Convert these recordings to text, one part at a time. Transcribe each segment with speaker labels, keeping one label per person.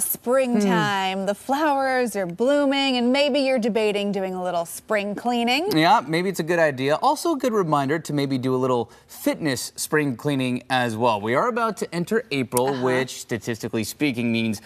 Speaker 1: springtime. The flowers are blooming, and maybe you're debating doing a little spring cleaning.
Speaker 2: Yeah, maybe it's a good idea. Also a good reminder to maybe do a little fitness spring cleaning as well. We are about to enter April, which statistically speaking means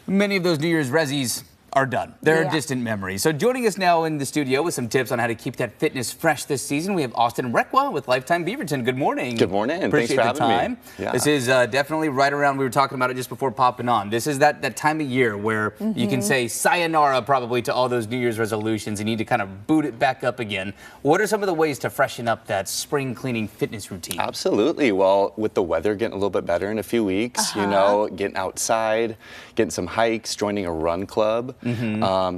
Speaker 2: many of those New Year's resis are done. They're a distant memory. So joining us now in the studio with some tips on how to keep that fitness fresh this season, we have Austin Requa with Lifetime Beaverton. Good morning.
Speaker 3: Good morning.
Speaker 2: Appreciate
Speaker 3: Thanks for
Speaker 2: the
Speaker 3: having
Speaker 2: time.
Speaker 3: me. Yeah.
Speaker 2: This is definitely right around, we were talking about it just before popping on. This is that time of year where you can say sayonara probably to all those New Year's resolutions and need to kind of boot it back up again. What are some of the ways to freshen up that spring cleaning fitness routine?
Speaker 3: Absolutely. Well, with the weather getting a little bit better in a few weeks, you know, getting outside, getting some hikes, joining a run club,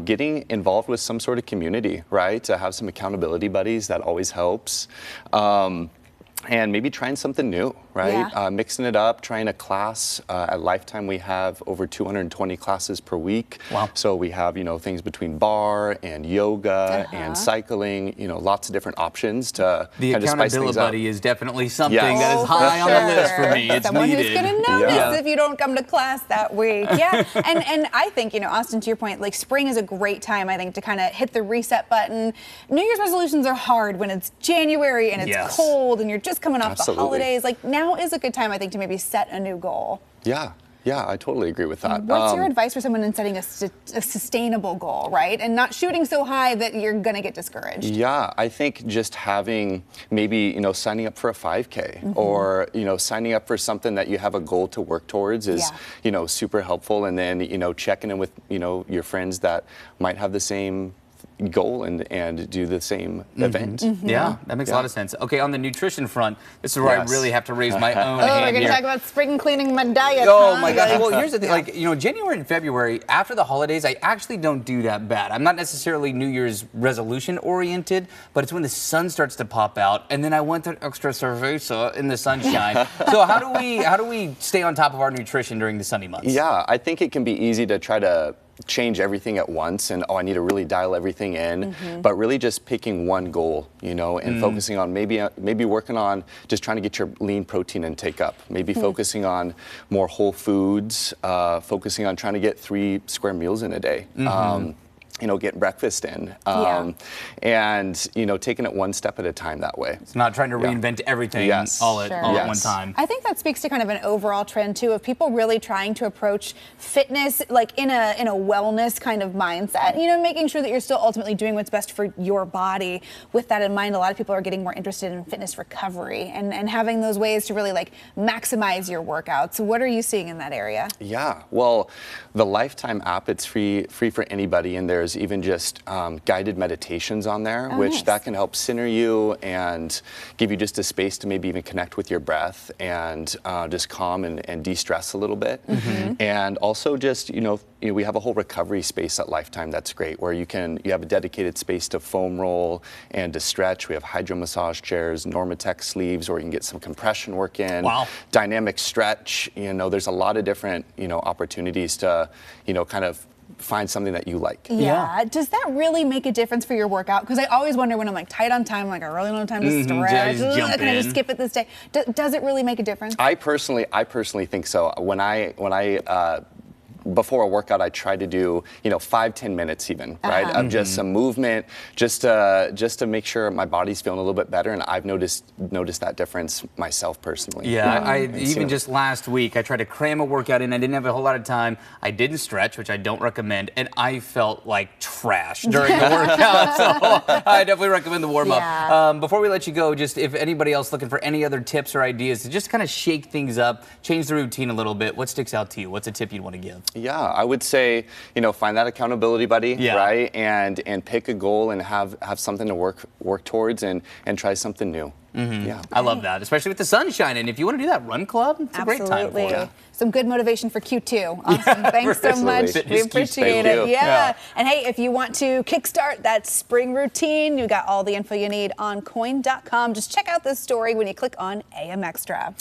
Speaker 3: getting involved with some sort of community, right? To have some accountability buddies, that always helps. And maybe trying something new, right?
Speaker 1: Yeah.
Speaker 3: Mixing it up, trying a class. At Lifetime, we have over 220 classes per week.
Speaker 2: Wow.
Speaker 3: So we have, you know, things between bar and yoga and cycling, you know, lots of different options to
Speaker 2: The
Speaker 3: kind of spice
Speaker 2: accountability
Speaker 3: things up.
Speaker 2: buddy is definitely something
Speaker 3: Yes.
Speaker 2: that is high on the list for me. It's
Speaker 1: Someone
Speaker 2: needed.
Speaker 1: who's going to notice
Speaker 3: Yeah.
Speaker 1: if you don't come to class that week. Yeah, and I think, you know, Austin, to your point, like spring is a great time, I think, to kind of hit the reset button. New Year's resolutions are hard when it's January and it's cold and you're just coming off the holidays. Like now is a good time, I think, to maybe set a new goal.
Speaker 3: Yeah, I totally agree with that.
Speaker 1: What's your advice for someone in setting a sustainable goal, right? And not shooting so high that you're going to get discouraged.
Speaker 3: Yeah, I think just having maybe, you know, signing up for a 5K or, you know, signing up for something that you have a goal to work towards is, you know, super helpful. And then, you know, checking in with, you know, your friends that might have the same goal and do the same event.
Speaker 2: Yeah, that makes a lot of sense. Okay, on the nutrition front, this is where I really have to raise my own hand
Speaker 1: we're going to talk about spring cleaning my diet.
Speaker 2: Oh my gosh. Well, here's the thing. Like, you know, January and February, after the holidays, I actually don't do that bad. I'm not necessarily New Year's resolution oriented, but it's when the sun starts to pop out, and then I want that extra cerveza in the sunshine. So how do we stay on top of our nutrition during the sunny months?
Speaker 3: Yeah, I think it can be easy to try to change everything at once and I need to really dial everything in, but really just picking one goal, you know, and focusing on maybe working on just trying to get your lean protein intake up, maybe focusing on more whole foods, focusing on trying to get 3 square meals in a day. You know, get breakfast in, and you know, taking it one step at a time that way.
Speaker 2: It's not trying to reinvent everything all at one time.
Speaker 1: I think that speaks to kind of an overall trend too of people really trying to approach fitness like in a wellness kind of mindset. You know, making sure that you're still ultimately doing what's best for your body. With that in mind, a lot of people are getting more interested in fitness recovery and having those ways to really like maximize your workouts. What are you seeing in that area?
Speaker 3: Yeah, well, the Lifetime app, it's free for anybody, and there's even just guided meditations on there, which that can help center you and give you just a space to maybe even connect with your breath and just calm and de-stress a little bit. And also just, you know, we have a whole recovery space at Lifetime that's great, where you have a dedicated space to foam roll and to stretch. We have hydro massage chairs, Normatec sleeves, where you can get some compression work in, dynamic stretch. You know, there's a lot of different, you know, opportunities to, you know, kind of find something that you like.
Speaker 1: Yeah. Does that really make a difference for your workout? Because I always wonder when I'm like tight on time, like I really don't have time to stretch. Can I just skip it this day? Does it really make a difference?
Speaker 3: I personally think so. When I before a workout, I try to do, you know, 5-10 minutes even, right, of just some movement, just to make sure my body's feeling a little bit better. And I've noticed that difference myself personally.
Speaker 2: Yeah, I even just last week, I tried to cram a workout in. I didn't have a whole lot of time. I didn't stretch, which I don't recommend, and I felt like trash during the workout. So I definitely recommend the warm up. Before we let you go, just if anybody else looking for any other tips or ideas to just kind of shake things up, change the routine a little bit, what sticks out to you? What's a tip you'd want to give?
Speaker 3: Yeah, I would say, you know, find that accountability buddy, right? And pick a goal and have something to work towards and try something new. Yeah,
Speaker 2: I love that, especially with the sun shining. If you want to do that run club, it's a great time for it.
Speaker 1: Some good motivation for Q2. Awesome. Thanks so much. We appreciate it. Yeah. And hey, if you want to kickstart that spring routine, you got all the info you need on coin.com. Just check out this story when you click on AM Extra.